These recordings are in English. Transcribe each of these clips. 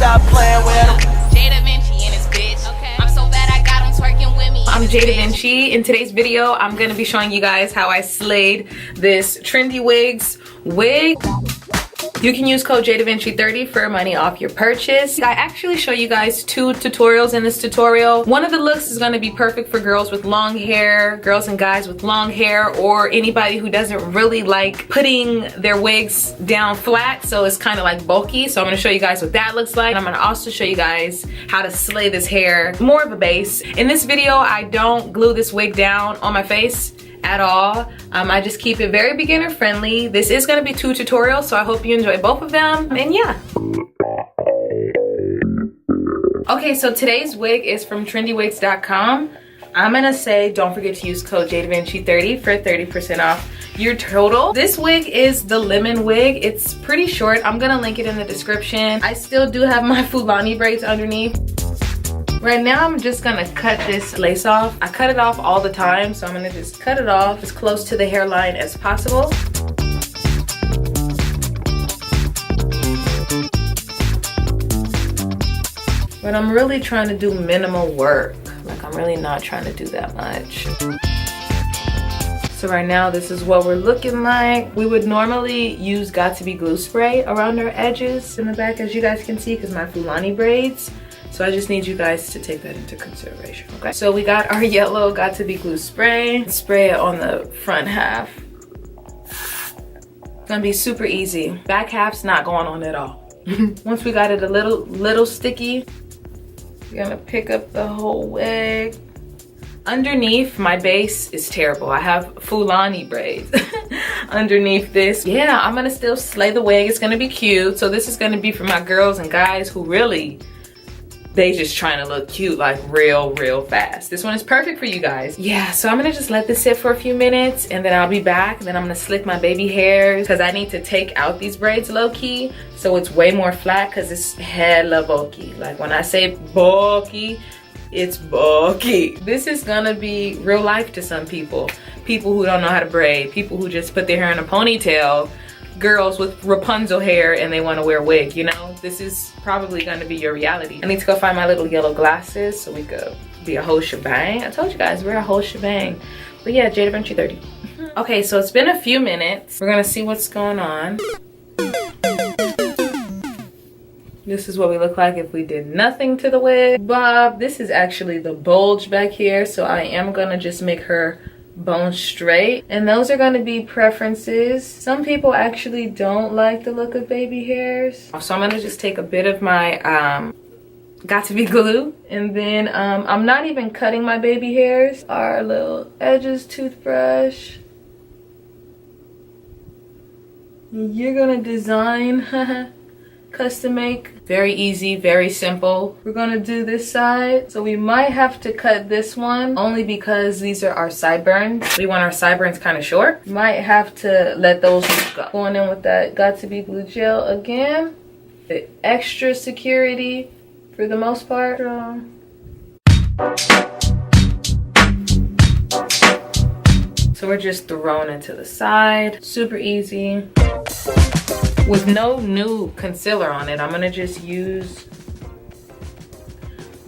stop playing with him. Jadavinci and his bitch. Okay. I'm so bad I got him twerking with me. I'm Jadavinci. In today's video, I'm gonna be showing you guys how I slayed this trendywigs wig. You can use code JDaVinci30 for money off your purchase. I actually show you guys 2 tutorials in this tutorial. One of the looks is gonna be perfect for girls with long hair, girls and guys with long hair, or anybody who doesn't really like putting their wigs down flat, so it's kind of like bulky. So I'm gonna show you guys what that looks like. I'm gonna also show you guys how to slay this hair, more of a base. In this video, I don't glue this wig down on my face at all. I just keep it very beginner friendly. This is gonna be 2 tutorials, so I hope you enjoy both of them, and yeah. Okay, so today's wig is from trendywigs.com. I'm gonna say don't forget to use code JDaVinci30 for 30% off your total. This wig is the lemon wig. It's pretty short. I'm gonna link it in the description. I still do have my Fulani braids underneath. Right now, I'm just gonna cut this lace off. I cut it off all the time, so I'm gonna just cut it off as close to the hairline as possible. But I'm really trying to do minimal work. Like, I'm really not trying to do that much. So right now, this is what we're looking like. We would normally use Got2b glue spray around our edges in the back, as you guys can see, because my Fulani braids. So I just need you guys to take that into consideration, okay? So we got our yellow Got2b glue spray. Spray it on the front half. It's gonna be super easy. Back half's not going on at all. Once we got it a little sticky, we're gonna pick up the whole wig. Underneath, my base is terrible. I have Fulani braids underneath this. Yeah, I'm gonna still slay the wig. It's gonna be cute. So this is gonna be for my girls and guys who really, they just trying to look cute, like real fast. This one is perfect for you guys. Yeah, so I'm gonna just let this sit for a few minutes, and then I'll be back. Then I'm gonna slick my baby hairs, because I need to take out these braids low-key, so it's way more flat, because it's hella bulky. Like, when I say bulky, it's bulky. This is gonna be real life to some people. People who don't know how to braid, people who just put their hair in a ponytail, girls with Rapunzel hair and they want to wear a wig, you know? This is probably going to be your reality. I need to go find my little yellow glasses so we could be a whole shebang. I told you guys, we're a whole shebang. But yeah, JDaVinci30. Okay, so it's been a few minutes. We're going to see what's going on. This is what we look like if we did nothing to the wig. Bob, this is actually the bulge back here, so I am going to just make her bone straight, and those are going to be preferences. Some people actually don't like the look of baby hairs, so I'm going to just take a bit of my Got2b glue, and then I'm not even cutting my baby hairs. Our little edges toothbrush. You're gonna design custom make. Very easy, very simple. We're gonna do this side. So we might have to cut this one only because these are our sideburns. We want our sideburns kind of short. Might have to let those go. Going in with that Got2b glue gel again. The extra security for the most part. So we're just throwing it to the side. Super easy. With no new concealer on it, I'm gonna just use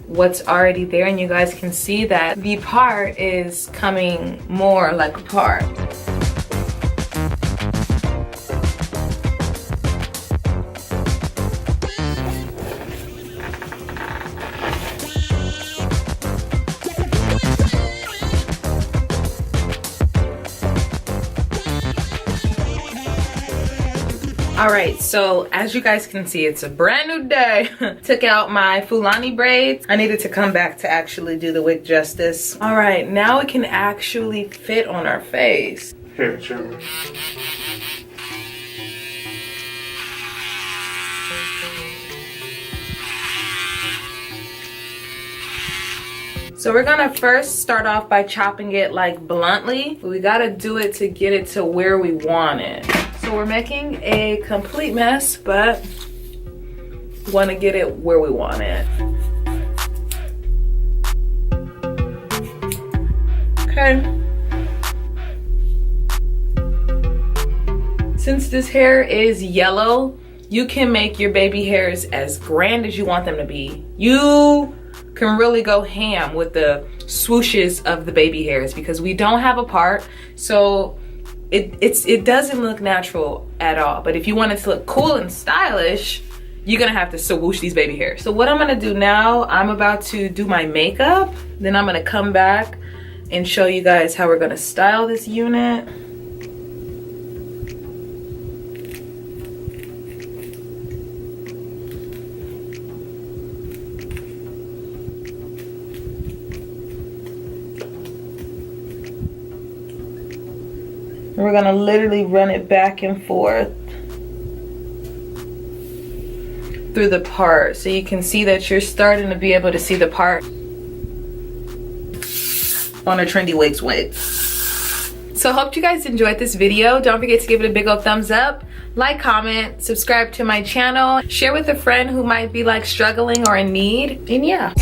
what's already there, and you guys can see that the part is coming more like a part. All right, so as you guys can see, it's a brand new day. Took out my Fulani braids. I needed to come back to actually do the wig justice. All right, now it can actually fit on our face. Here, show me. So we're gonna first start off by chopping it like bluntly, but we gotta do it to get it to where we want it. So we're making a complete mess, but want to get it where we want it. Okay. Since this hair is yellow, you can make your baby hairs as grand as you want them to be. You can really go ham with the swooshes of the baby hairs because we don't have a part, so it doesn't look natural at all. But if you want it to look cool and stylish, you're gonna have to swoosh these baby hairs. So what I'm gonna do now, I'm about to do my makeup, then I'm gonna come back and show you guys how we're gonna style this unit. We're gonna literally run it back and forth through the part so you can see that you're starting to be able to see the part on a trendywigs wig. So hope you guys enjoyed this video. Don't forget to give it a big old thumbs up, like, comment, subscribe to my channel, share with a friend who might be like struggling or in need, and yeah.